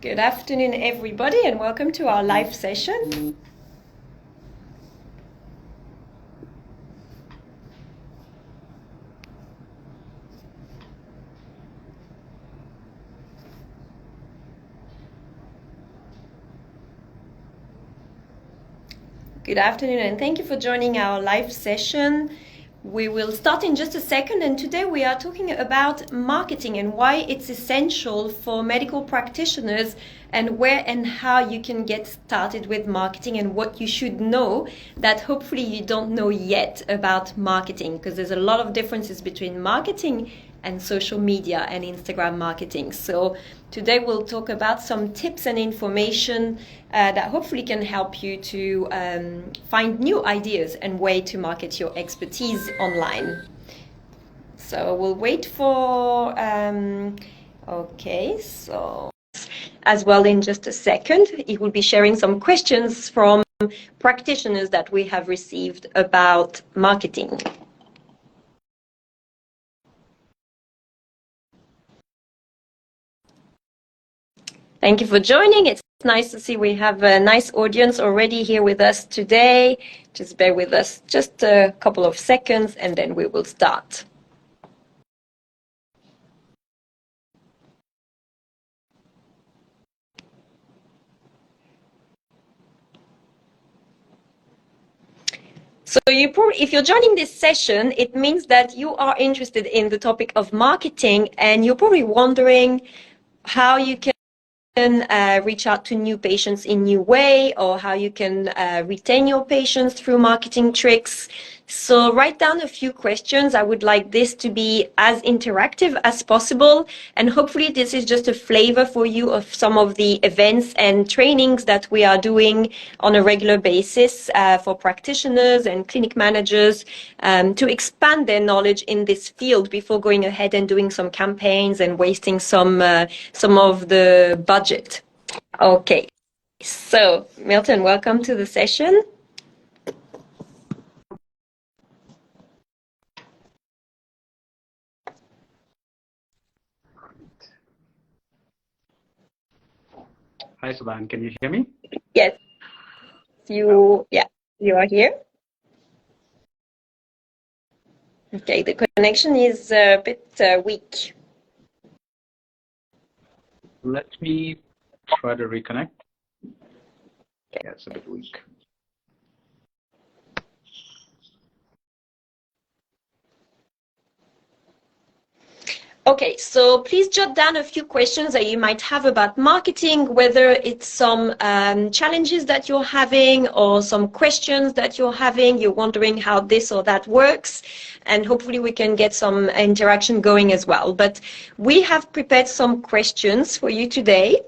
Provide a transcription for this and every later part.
Good afternoon, everybody, and welcome to our live session. Good afternoon, and thank you for joining our live session. We will start in just a second, and today we are talking about marketing and why it's essential for medical practitioners and where and how you can get started with marketing and what you should know that hopefully you don't know yet about marketing, because there's a lot of differences between marketing and social media and Instagram marketing. So today we'll talk about some tips and information that hopefully can help you to find new ideas and way to market your expertise online. So we'll wait for, okay, so as well in just a second. He will be sharing some questions from practitioners that we have received about marketing. Thank you for joining. It's nice to see we have a nice audience already here with us today. Just bear with us just a couple of seconds and then we will start. So if you're joining this session, it means that you are interested in the topic of marketing and you're probably wondering how you can reach out to new patients in new way, or how you can retain your patients through marketing tricks. So write down a few questions. I would like this to be as interactive as possible, and hopefully this is just a flavor for you of some of the events and trainings that we are doing on a regular basis for practitioners and clinic managers to expand their knowledge in this field before going ahead and doing some campaigns and wasting some of the budget. Okay, so Milton, welcome to the session. Hi, Sudan. Can you hear me? Yes, you are here. Okay, the connection is a bit weak. Let me try to reconnect. Yeah, it's a bit weak. Okay, so please jot down a few questions that you might have about marketing, whether it's some challenges that you're having or some questions that you're having, you're wondering how this or that works, and hopefully we can get some interaction going as well. But we have prepared some questions for you today,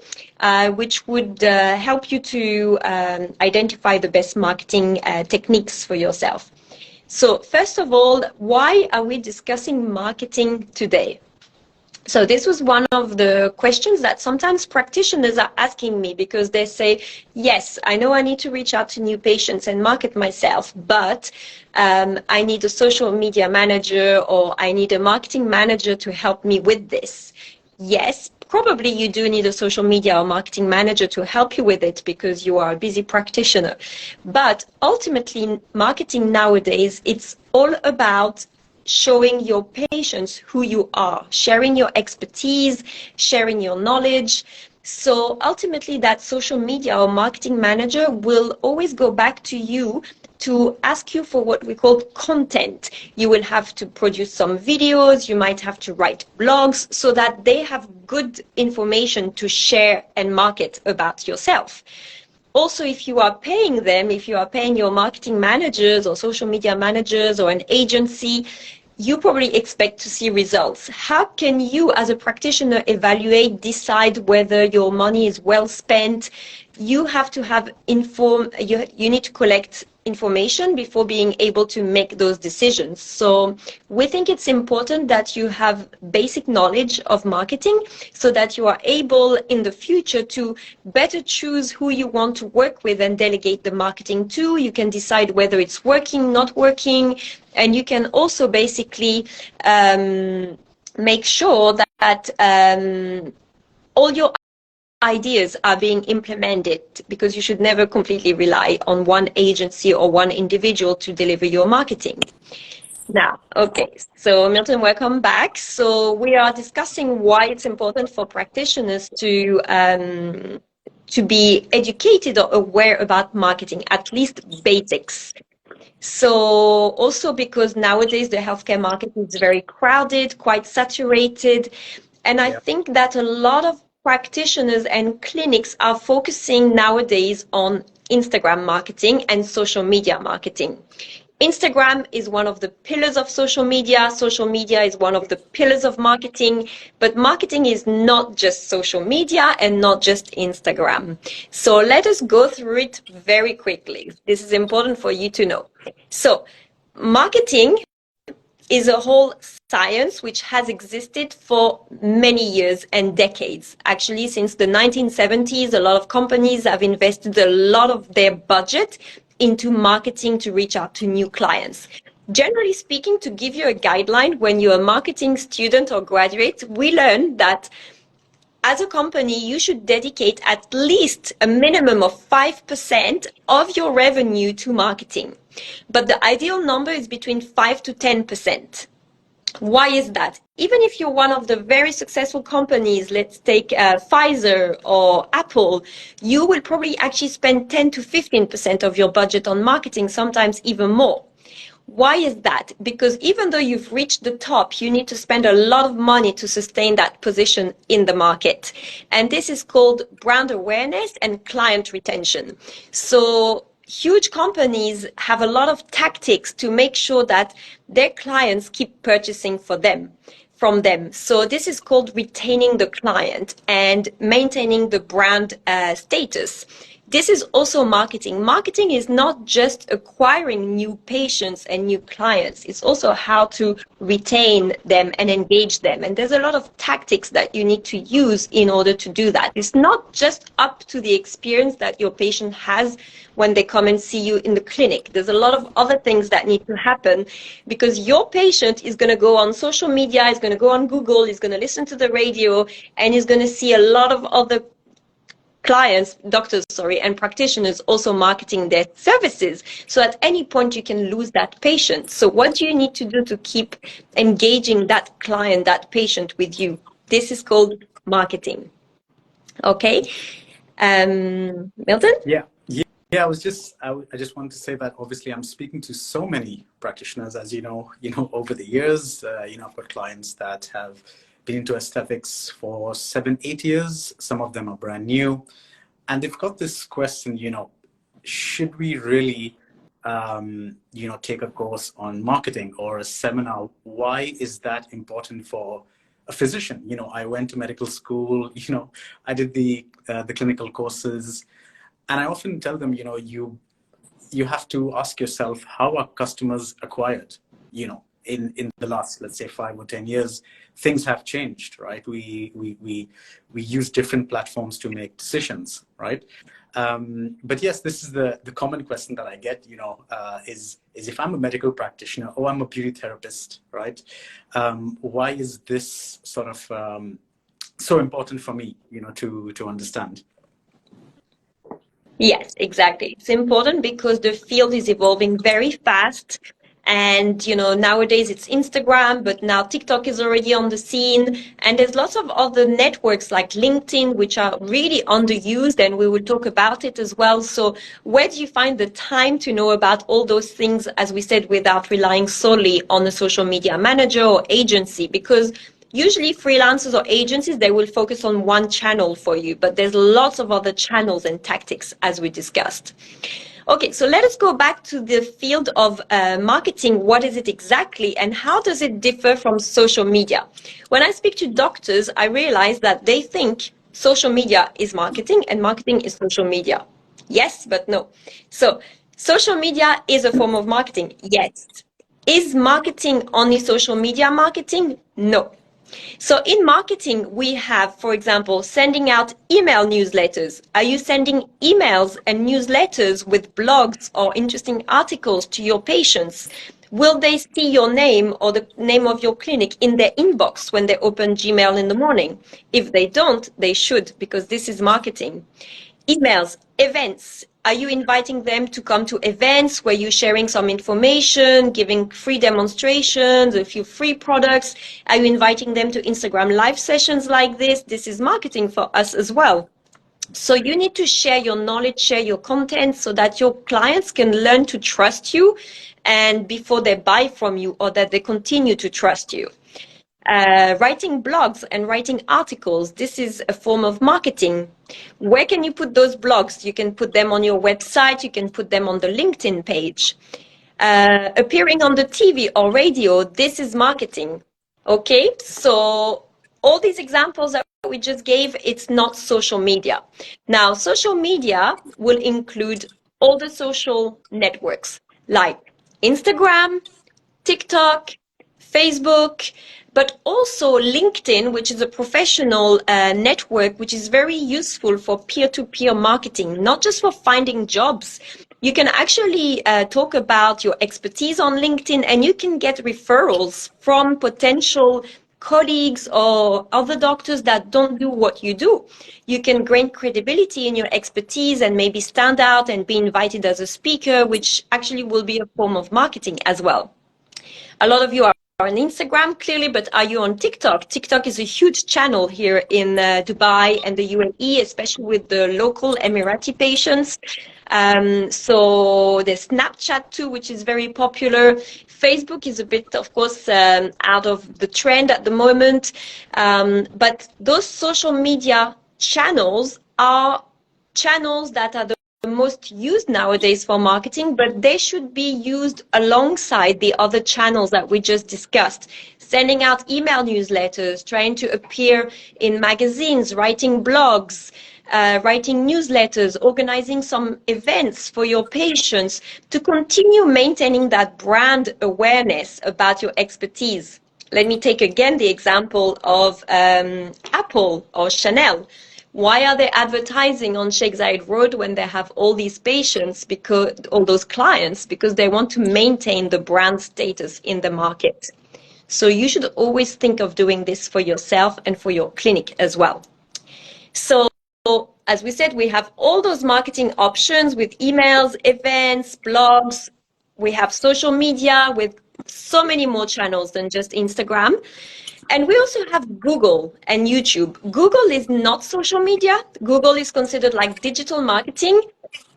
which would help you to identify the best marketing techniques for yourself. So first of all, why are we discussing marketing today? So this was one of the questions that sometimes practitioners are asking me, because they say, yes, I know I need to reach out to new patients and market myself, but I need a social media manager or I need a marketing manager to help me with this. Yes, probably you do need a social media or marketing manager to help you with it because you are a busy practitioner. But ultimately, marketing nowadays, it's all about showing your patients who you are, sharing your expertise, sharing your knowledge. So ultimately, that social media or marketing manager will always go back to you to ask you for what we call content. You will have to produce some videos, you might have to write blogs so that they have good information to share and market about yourself. Also, if you are paying them, if you are paying your marketing managers or social media managers or an agency, you probably expect to see results. How can you as a practitioner evaluate, decide whether your money is well spent? You have to have you need to collect information before being able to make those decisions. So we think it's important that you have basic knowledge of marketing so that you are able in the future to better choose who you want to work with and delegate the marketing to. You can decide whether it's working, not working, and you can also basically make sure that all your ideas are being implemented, because you should never completely rely on one agency or one individual to deliver your marketing. Now, okay, so Milton, welcome back. So we are discussing why it's important for practitioners to be educated or aware about marketing, at least basics. So also because nowadays the healthcare market is very crowded, quite saturated. And I think that a lot of practitioners and clinics are focusing nowadays on Instagram marketing and social media marketing. Instagram is one of the pillars of social media. Social media is one of the pillars of marketing. But marketing is not just social media and not just Instagram. So let us go through it very quickly. This is important for you to know. So marketing is a whole science which has existed for many years and decades. Actually, since the 1970s, a lot of companies have invested a lot of their budget into marketing to reach out to new clients. Generally speaking, to give you a guideline, when you're a marketing student or graduate, we learn that as a company, you should dedicate at least a minimum of 5% of your revenue to marketing. But the ideal number is between 5 to 10%. Why is that? Even if you're one of the very successful companies, let's take Pfizer or Apple, you will probably actually spend 10 to 15% of your budget on marketing, sometimes even more. Why is that? Because even though you've reached the top, you need to spend a lot of money to sustain that position in the market. And this is called brand awareness and client retention. So huge companies have a lot of tactics to make sure that their clients keep purchasing from them. So this is called retaining the client and maintaining the brand status. This is also marketing. Marketing is not just acquiring new patients and new clients. It's also how to retain them and engage them. And there's a lot of tactics that you need to use in order to do that. It's not just up to the experience that your patient has when they come and see you in the clinic. There's a lot of other things that need to happen, because your patient is going to go on social media, is going to go on Google, is going to listen to the radio, and is going to see a lot of other doctors, and practitioners also marketing their services. So at any point you can lose that patient. So what do you need to do to keep engaging that client, that patient with you? This is called marketing. Okay. Milton? Yeah. I just wanted to say that obviously I'm speaking to so many practitioners, as you know, over the years, I've got clients that have been into aesthetics for 7-8 years. Some of them are brand new, and they've got this question, should we really, take a course on marketing or a seminar? Why is that important for a physician? I went to medical school, I did the clinical courses. And I often tell them, you have to ask yourself, how are customers acquired? In the last, let's say, 5 or 10 years, things have changed, right? We use different platforms to make decisions, right? But yes, this is the common question that I get, is if I'm a medical practitioner or I'm a beauty therapist, right? Why is this sort of so important for me, to understand? Yes, exactly. It's important because the field is evolving very fast. And, nowadays it's Instagram, but now TikTok is already on the scene. And there's lots of other networks like LinkedIn, which are really underused. And we will talk about it as well. So where do you find the time to know about all those things, as we said, without relying solely on a social media manager or agency? Because usually freelancers or agencies, they will focus on one channel for you, but there's lots of other channels and tactics, as we discussed. Okay, so let us go back to the field of marketing. What is it exactly, and how does it differ from social media? When I speak to doctors, I realize that they think social media is marketing and marketing is social media. Yes, but no. So social media is a form of marketing. Yes. Is marketing only social media marketing? No. So in marketing, we have, for example, sending out email newsletters. Are you sending emails and newsletters with blogs or interesting articles to your patients? Will they see your name or the name of your clinic in their inbox when they open Gmail in the morning? If they don't, they should, because this is marketing. Emails, events. Are you inviting them to come to events where you're sharing some information, giving free demonstrations, a few free products? Are you inviting them to Instagram live sessions like this? This is marketing for us as well. So you need to share your knowledge, share your content so that your clients can learn to trust you and before they buy from you or that they continue to trust you. Writing blogs and writing articles, this is a form of marketing. Where can you put those blogs? You can put them on your website, you can put them on the LinkedIn page. Appearing on the TV or radio, this is marketing. Okay, so all these examples that we just gave, it's not social media. Now, social media will include all the social networks like Instagram, TikTok, Facebook, but also LinkedIn, which is a professional network, which is very useful for peer-to-peer marketing, not just for finding jobs. You can actually talk about your expertise on LinkedIn and you can get referrals from potential colleagues or other doctors that don't do what you do. You can gain credibility in your expertise and maybe stand out and be invited as a speaker, which actually will be a form of marketing as well. A lot of you are on Instagram, clearly, but are you on TikTok? TikTok is a huge channel here in Dubai and the UAE, especially with the local Emirati patients. So there's Snapchat too, which is very popular. Facebook is a bit, of course, out of the trend at the moment. But those social media channels are channels that are the most used nowadays for marketing, but they should be used alongside the other channels that we just discussed. Sending out email newsletters, trying to appear in magazines, writing blogs, writing newsletters, organizing some events for your patients to continue maintaining that brand awareness about your expertise. Let me take again the example of Apple or Chanel. Why are they advertising on Sheikh Zayed Road when they have all these patients, because all those clients, because they want to maintain the brand status in the market. So you should always think of doing this for yourself and for your clinic as well. So as we said, we have all those marketing options with emails, events, blogs. We have social media with so many more channels than just Instagram. And we also have Google and YouTube. Google is not social media. Google is considered like digital marketing,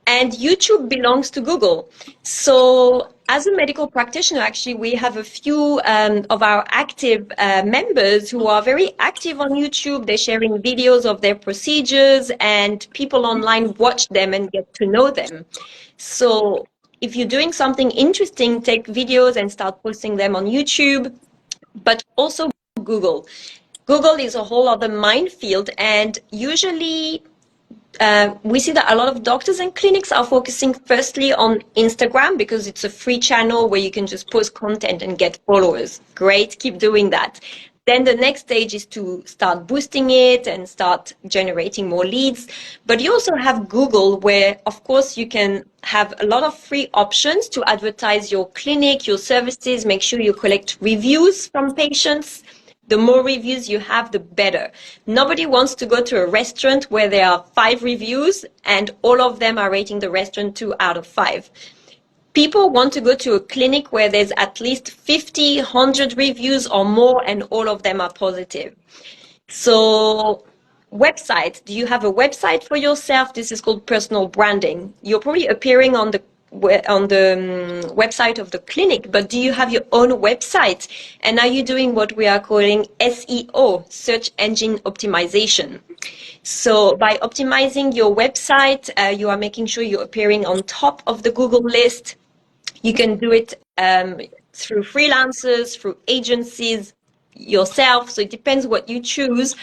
and YouTube belongs to Google. So as a medical practitioner, actually, we have a few of our active members who are very active on YouTube. They're sharing videos of their procedures, and people online watch them and get to know them. So if you're doing something interesting, take videos and start posting them on YouTube, but also Google. Google is a whole other minefield, and usually we see that a lot of doctors and clinics are focusing firstly on Instagram because it's a free channel where you can just post content and get followers. Great, keep doing that. Then the next stage is to start boosting it and start generating more leads. But you also have Google, where, of course, you can have a lot of free options to advertise your clinic, your services, make sure you collect reviews from patients. The more reviews you have, the better. Nobody wants to go to a restaurant where there are 5 reviews and all of them are rating the restaurant 2 out of 5. People want to go to a clinic where there's at least 50, 100 reviews or more and all of them are positive. So website, do you have a website for yourself? This is called personal branding. You're probably appearing on the website of the clinic, but do you have your own website? And are you doing what we are calling SEO, search engine optimization? So by optimizing your website, you are making sure you're appearing on top of the Google list. You can do it through freelancers, through agencies, yourself. So it depends what you choose.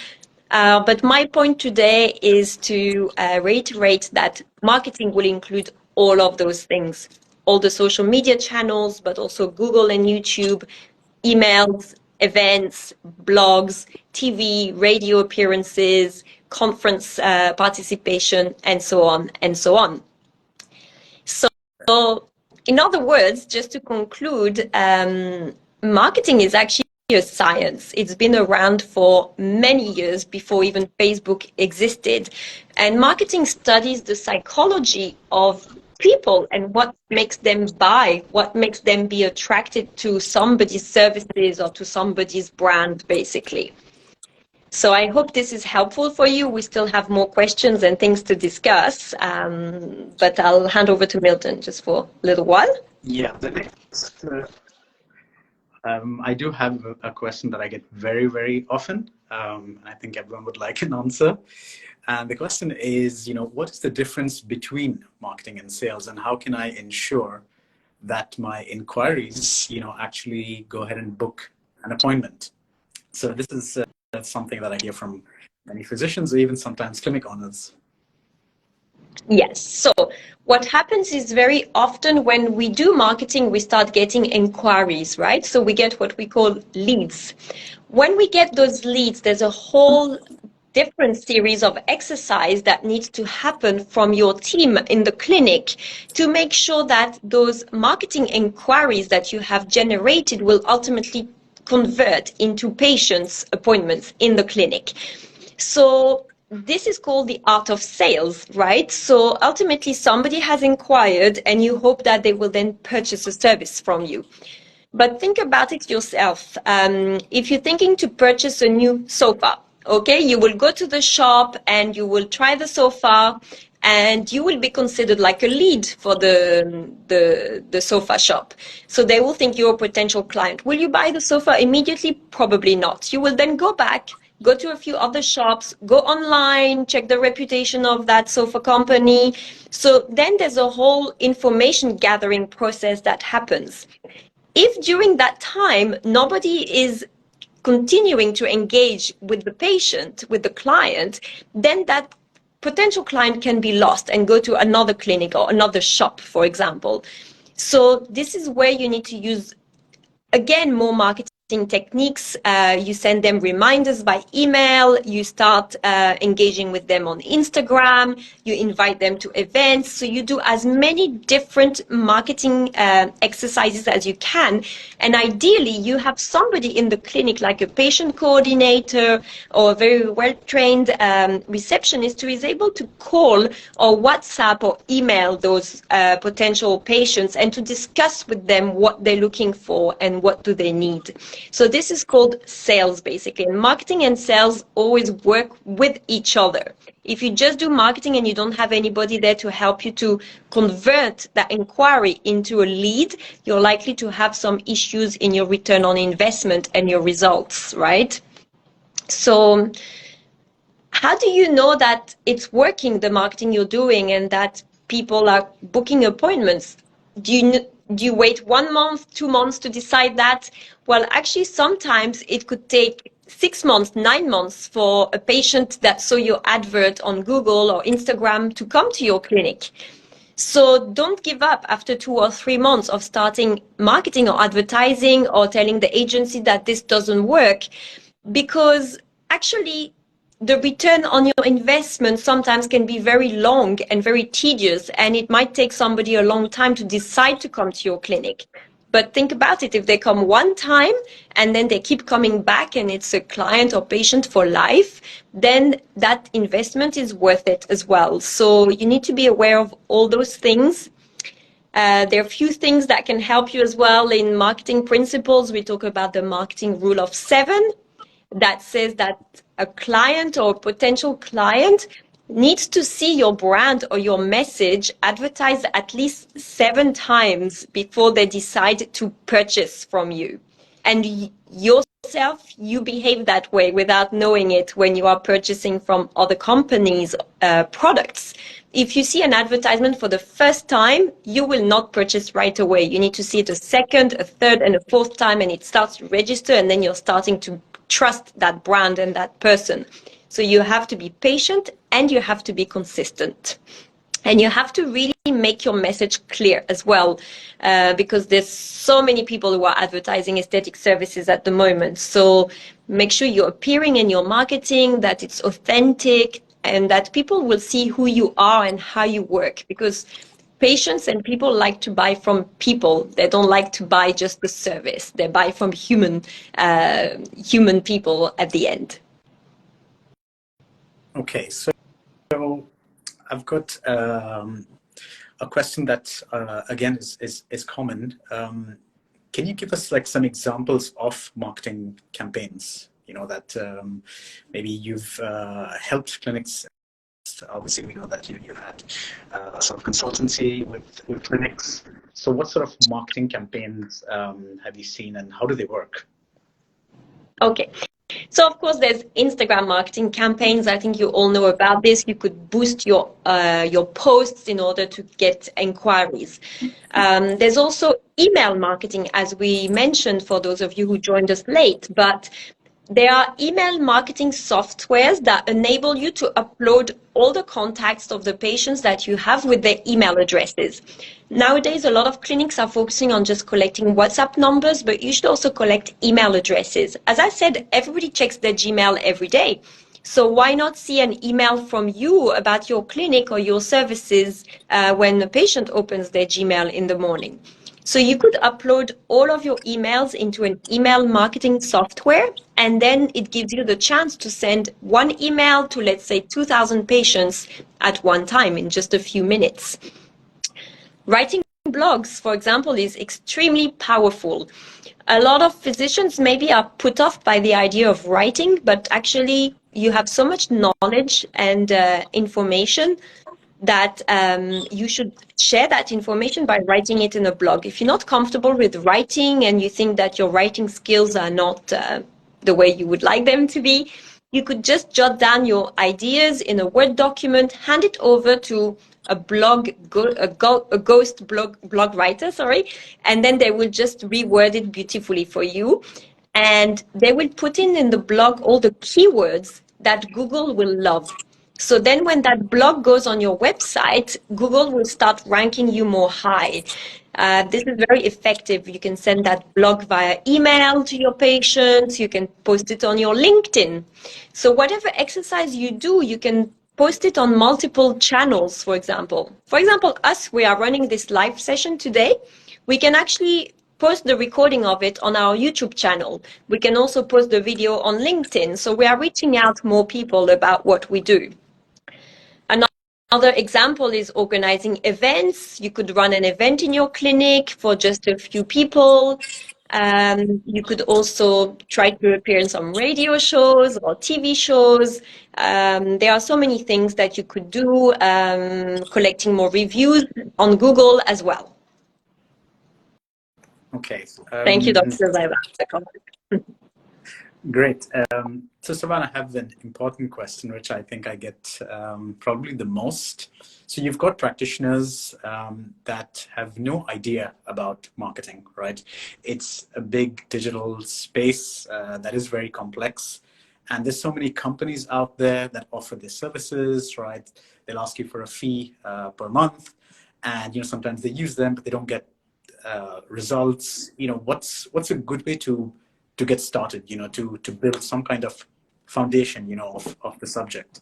But my point today is to reiterate that marketing will include all of those things, all the social media channels, but also Google and YouTube, emails, events, blogs, TV, radio appearances, conference participation, and so on and so on. So in other words, just to conclude, marketing is actually a science. It's been around for many years before even Facebook existed. And marketing studies the psychology of people and what makes them buy, what makes them be attracted to somebody's services or to somebody's brand, basically. So I hope this is helpful for you. We still have more questions and things to discuss, but I'll hand over to Milton just for a little while. Yeah, the next, I do have a question that I get very, very often. I think everyone would like an answer. And the question is, what is the difference between marketing and sales, and how can I ensure that my inquiries, actually go ahead and book an appointment? So this is that's something that I hear from many physicians or even sometimes clinic owners. Yes. So what happens is very often when we do marketing, we start getting inquiries, right? So we get what we call leads. When we get those leads, there's a whole different series of exercise that needs to happen from your team in the clinic to make sure that those marketing inquiries that you have generated will ultimately convert into patients' appointments in the clinic. So this is called the art of sales, right? So ultimately somebody has inquired and you hope that they will then purchase a service from you. But think about it yourself. If you're thinking to purchase a new sofa, okay, you will go to the shop and you will try the sofa and you will be considered like a lead for the sofa shop. So they will think you're a potential client. Will you buy the sofa immediately? Probably not. You will then go back, go to a few other shops, go online, check the reputation of that sofa company. So then there's a whole information gathering process that happens. If during that time nobody is continuing to engage with the patient, with the client, then that potential client can be lost and go to another clinic or another shop, for example. So this is where you need to use, again, more marketing techniques. You send them reminders by email, you start engaging with them on Instagram, you invite them to events. So you do as many different marketing exercises as you can. And ideally, you have somebody in the clinic, like a patient coordinator or a very well-trained receptionist, who is able to call or WhatsApp or email those potential patients and to discuss with them what they're looking for and what do they need. So this is called sales, basically. And marketing and sales always work with each other. If you just do marketing and you don't have anybody there to help you to convert that inquiry into a lead, you're likely to have some issues in your return on investment and your results, right? So how do you know that it's working, the marketing you're doing, and that people are booking appointments? Do you wait 1 month, 2 months to decide that? Well, actually, sometimes it could take 6 months, 9 months for a patient that saw your advert on Google or Instagram to come to your clinic. So don't give up after 2 or 3 months of starting marketing or advertising or telling the agency that this doesn't work, because actually the return on your investment sometimes can be very long and very tedious, and it might take somebody a long time to decide to come to your clinic. But think about it, if they come one time and then they keep coming back and it's a client or patient for life, then that investment is worth it as well. So you need to be aware of all those things. There are a few things that can help you as well in marketing principles. We talk about the marketing rule of 7. That says that a client or a potential client needs to see your brand or your message advertised at least 7 times before they decide to purchase from you. And yourself, you behave that way without knowing it when you are purchasing from other companies' products. If you see an advertisement for the first time, you will not purchase right away. You need to see it a second, a third, and a fourth time, and it starts to register, and then you're starting to trust that brand and that person. So you have to be patient and you have to be consistent. And you have to really make your message clear as well, because there's so many people who are advertising aesthetic services at the moment. So make sure you're appearing in your marketing, that it's authentic, and that people will see who you are and how you work. Because patients and people like to buy from people. They don't like to buy just the service. They buy from human people at the end. Okay, so I've got a question that again is common. Can you give us like some examples of marketing campaigns? You know that maybe you've helped clinics. Obviously, we know that you've had sort of consultancy with clinics. So, what sort of marketing campaigns have you seen, and how do they work? Okay. So of course, there's Instagram marketing campaigns. I think you all know about this. You could boost your posts in order to get enquiries. There's also email marketing, as we mentioned, for those of you who joined us late. But there are email marketing softwares that enable you to upload all the contacts of the patients that you have with their email addresses. Nowadays, a lot of clinics are focusing on just collecting WhatsApp numbers, but you should also collect email addresses. As I said, everybody checks their Gmail every day. So why not see an email from you about your clinic or your services when the patient opens their Gmail in the morning? So you could upload all of your emails into an email marketing software, and then it gives you the chance to send one email to, let's say, 2,000 patients at one time in just a few minutes. Writing blogs, for example, is extremely powerful. A lot of physicians maybe are put off by the idea of writing, but actually you have so much knowledge and information that you should share that information by writing it in a blog. If you're not comfortable with writing and you think that your writing skills are not the way you would like them to be, you could just jot down your ideas in a Word document, hand it over to a ghost blog writer, and then they will just reword it beautifully for you. And they will put in the blog all the keywords that Google will love. So then when that blog goes on your website, Google will start ranking you more high. This is very effective. You can send that blog via email to your patients. You can post it on your LinkedIn. So whatever exercise you do, you can post it on multiple channels, for example. For example, we are running this live session today. We can actually post the recording of it on our YouTube channel. We can also post the video on LinkedIn. So we are reaching out more people about what we do. Another example is organizing events. You could run an event in your clinic for just a few people. You could also try to appear in some radio shows or TV shows. There are so many things that you could do, collecting more reviews on Google as well. Okay. Thank you, Dr. Zaiba. Great. So, Savannah, I have an important question, which I think I get probably the most. So you've got practitioners that have no idea about marketing, right? It's a big digital space that is very complex. And there's so many companies out there that offer their services, right? They'll ask you for a fee per month. And, sometimes they use them, but they don't get results. What's a good way to get started, to build some kind of foundation, of the subject?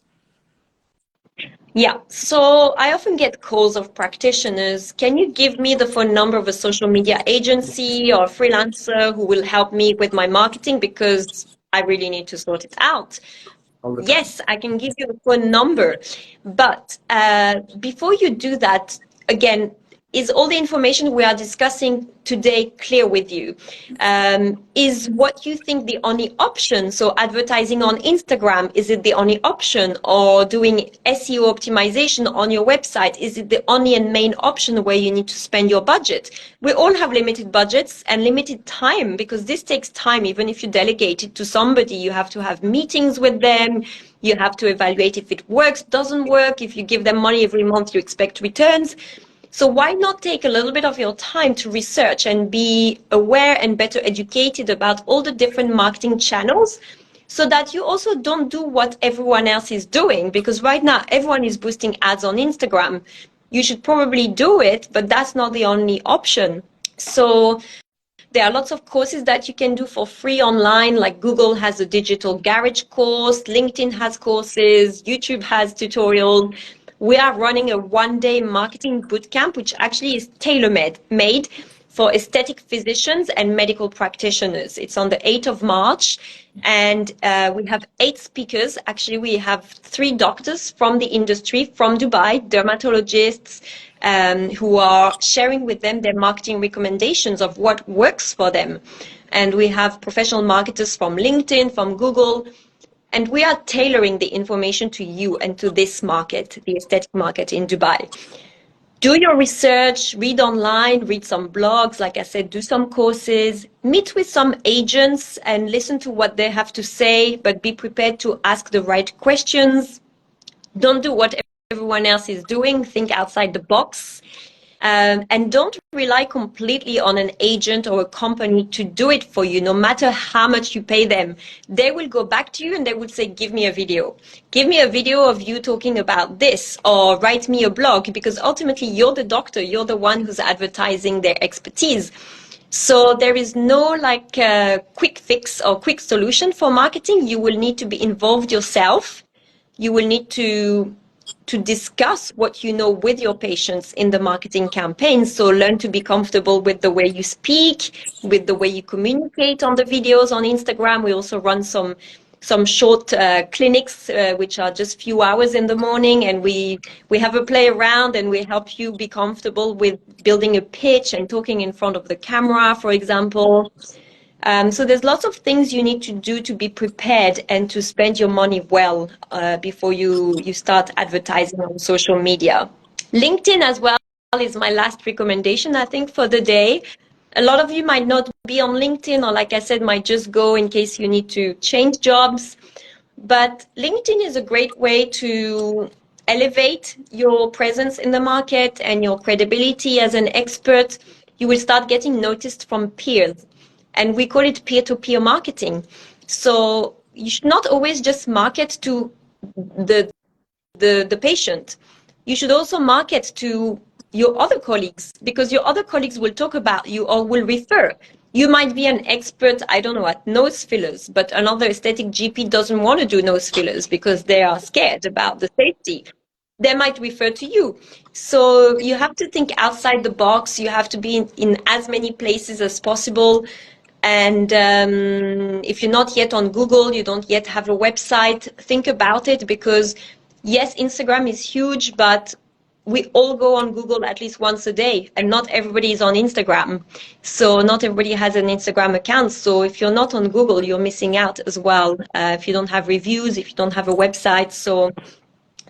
Yeah, so I often get calls of practitioners. Can you give me the phone number of a social media agency or a freelancer who will help me with my marketing because I really need to sort it out? Yes, I can give you the phone number. But before you do that, again, is all the information we are discussing today clear with you? Is what you think the only option? So advertising on Instagram, is it the only option? Or doing SEO optimization on your website, is it the only and main option where you need to spend your budget? We all have limited budgets and limited time because this takes time. Even if you delegate it to somebody, you have to have meetings with them. You have to evaluate if it works, doesn't work. If you give them money every month, you expect returns. So why not take a little bit of your time to research and be aware and better educated about all the different marketing channels so that you also don't do what everyone else is doing? Because right now, everyone is boosting ads on Instagram. You should probably do it, but that's not the only option. So there are lots of courses that you can do for free online, like Google has a digital garage course, LinkedIn has courses, YouTube has tutorials. we are running a one-day marketing bootcamp, which actually is tailor-made for aesthetic physicians and medical practitioners. It's on the 8th of March, and we have 8 speakers. Actually, we have 3 doctors from the industry, from Dubai, dermatologists, who are sharing with them their marketing recommendations of what works for them. And we have professional marketers from LinkedIn, from Google, and we are tailoring the information to you and to this market, the aesthetic market in Dubai. Do your research, read online, read some blogs, like I said, do some courses, meet with some agents and listen to what they have to say, but be prepared to ask the right questions. Don't do what everyone else is doing. Think outside the box. And don't rely completely on an agent or a company to do it for you, no matter how much you pay them. They will go back to you and they will say, give me a video. Give me a video of you talking about this, or write me a blog, because ultimately you're the doctor. You're the one who's advertising their expertise. So there is no quick fix or quick solution for marketing. You will need to be involved yourself. You will need to discuss what you know with your patients in the marketing campaign. So learn to be comfortable with the way you speak, with the way you communicate on the videos on Instagram. We also run some short clinics, which are just few hours in the morning, and we have a play around and we help you be comfortable with building a pitch and talking in front of the camera, for example. So there's lots of things you need to do to be prepared and to spend your money well before you start advertising on social media. LinkedIn as well is my last recommendation, I think, for the day. A lot of you might not be on LinkedIn, or like I said, might just go in case you need to change jobs. But LinkedIn is a great way to elevate your presence in the market and your credibility as an expert. You will start getting noticed from peers. And we call it peer-to-peer marketing. So you should not always just market to the patient. You should also market to your other colleagues, because your other colleagues will talk about you or will refer. You might be an expert, I don't know, at nose fillers, but another aesthetic GP doesn't want to do nose fillers because they are scared about the safety. They might refer to you. So you have to think outside the box. You have to be in as many places as possible. And if you're not yet on Google, you don't yet have a website, think about it, because yes, Instagram is huge, but we all go on Google at least once a day, and not everybody is on Instagram. So not everybody has an Instagram account. So if you're not on Google, you're missing out as well. If you don't have reviews, if you don't have a website. So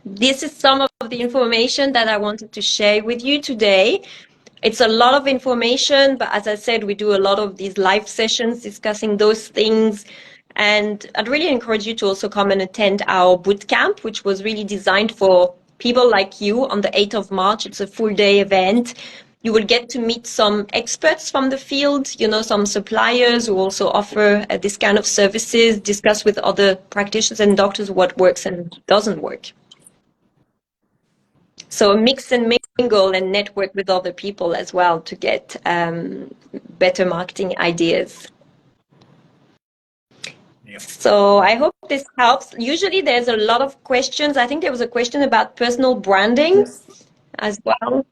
this is some of the information that I wanted to share with you today. It's a lot of information, but as I said, we do a lot of these live sessions discussing those things. And I'd really encourage you to also come and attend our bootcamp, which was really designed for people like you on the 8th of March. It's a full day event. You will get to meet some experts from the field, some suppliers who also offer this kind of services, discuss with other practitioners and doctors what works and doesn't work. So mix and mingle and network with other people as well to get better marketing ideas. Yeah. So I hope this helps. Usually there's a lot of questions. I think there was a question about personal branding as well.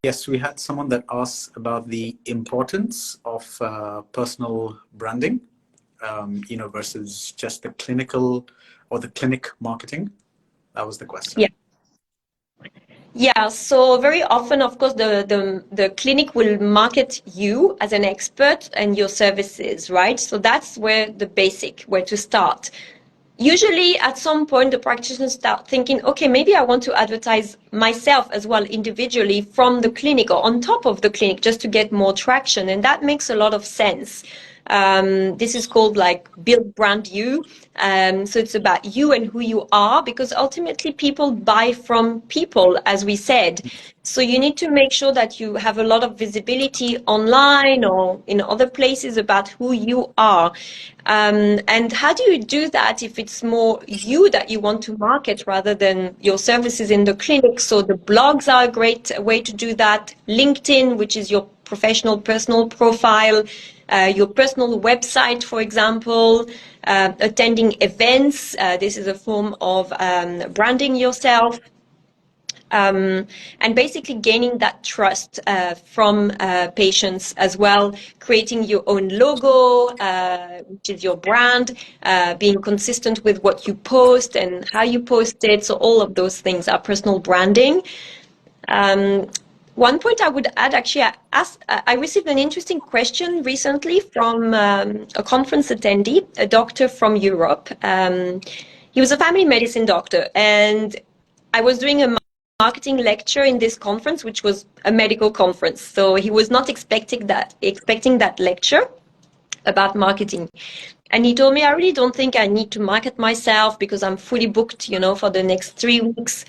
Yes, we had someone that asked about the importance of personal branding, versus just the clinical or the clinic marketing. That was the question. Yeah. Yeah, so very often, of course, the clinic will market you as an expert and your services, right? So that's where to start. Usually at some point, the practitioners start thinking, okay, maybe I want to advertise myself as well individually from the clinic or on top of the clinic just to get more traction. And that makes a lot of sense. This is called build brand you. So it's about you and who you are, because ultimately people buy from people, as we said. So you need to make sure that you have a lot of visibility online or in other places about who you are. And how do you do that if it's more you that you want to market rather than your services in the clinic? So the blogs are a great way to do that. LinkedIn, which is your professional personal profile, your personal website, for example, attending events. This is a form of branding yourself. And basically gaining that trust from patients as well, creating your own logo, which is your brand, being consistent with what you post and how you post it. So all of those things are personal branding. One point I would add, actually, I received an interesting question recently from a conference attendee, a doctor from Europe. He was a family medicine doctor, and I was doing a marketing lecture in this conference, which was a medical conference. So he was not expecting that lecture about marketing. And he told me, I really don't think I need to market myself because I'm fully booked, for the next 3 weeks.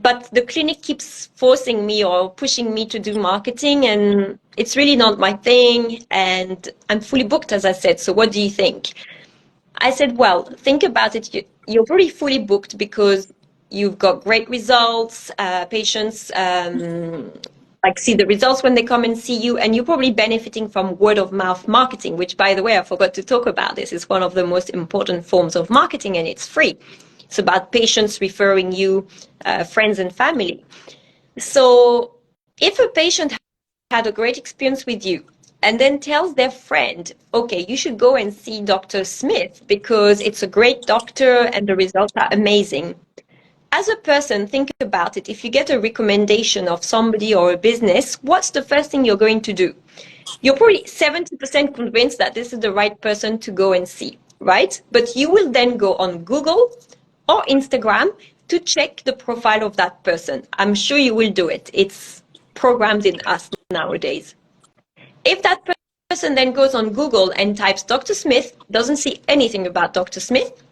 But the clinic keeps forcing me or pushing me to do marketing, and it's really not my thing. And I'm fully booked, as I said. So what do you think? I said, well, think about it. You're already fully booked because you've got great results. Patients see the results when they come and see you, and you're probably benefiting from word of mouth marketing, which, by the way, I forgot to talk about this. It's one of the most important forms of marketing, and it's free. It's about patients referring you friends and family. So if a patient had a great experience with you and then tells their friend, okay, you should go and see Dr. Smith because it's a great doctor and the results are amazing. As a person, think about it. If you get a recommendation of somebody or a business, what's the first thing you're going to do? You're probably 70% convinced that this is the right person to go and see, right? But you will then go on Google or Instagram to check the profile of that person. I'm sure you will do it. It's programmed in us nowadays. If that person then goes on Google and types Dr. Smith, doesn't see anything about Dr. Smith,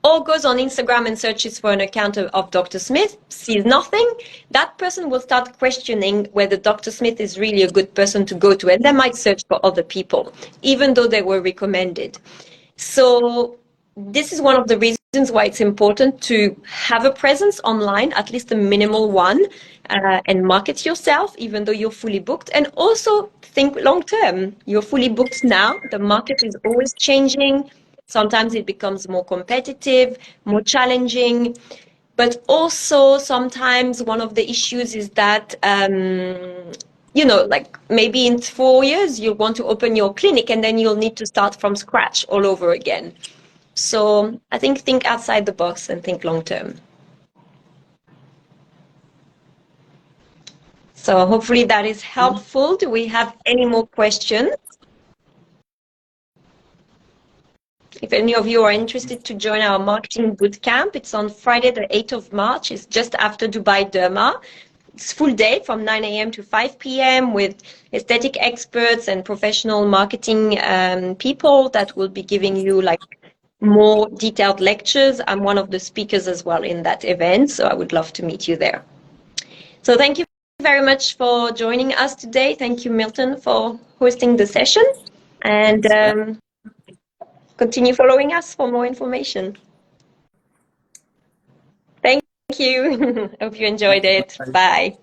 or goes on Instagram and searches for an account of Dr. Smith, sees nothing, that person will start questioning whether Dr. Smith is really a good person to go to, and they might search for other people, even though they were recommended. So this is one of the reasons why it's important to have a presence online, at least a minimal one, and market yourself, even though you're fully booked. And also think long term. You're fully booked now. The market is always changing. Sometimes it becomes more competitive, more challenging. But also sometimes one of the issues is that, maybe in 4 years, you'll want to open your clinic and then you'll need to start from scratch all over again. So I think outside the box and think long term. So hopefully that is helpful. Do we have any more questions? If any of you are interested to join our marketing bootcamp, it's on Friday, the 8th of March. It's just after Dubai Derma. It's full day from 9 a.m. to 5 p.m. with aesthetic experts and professional marketing people that will be giving you more detailed lectures. I'm one of the speakers as well in that event, so I would love to meet you there. So thank you very much for joining us today. Thank you, Milton, for hosting the session. And continue following us for more information. Thank you. Hope you enjoyed it. Bye.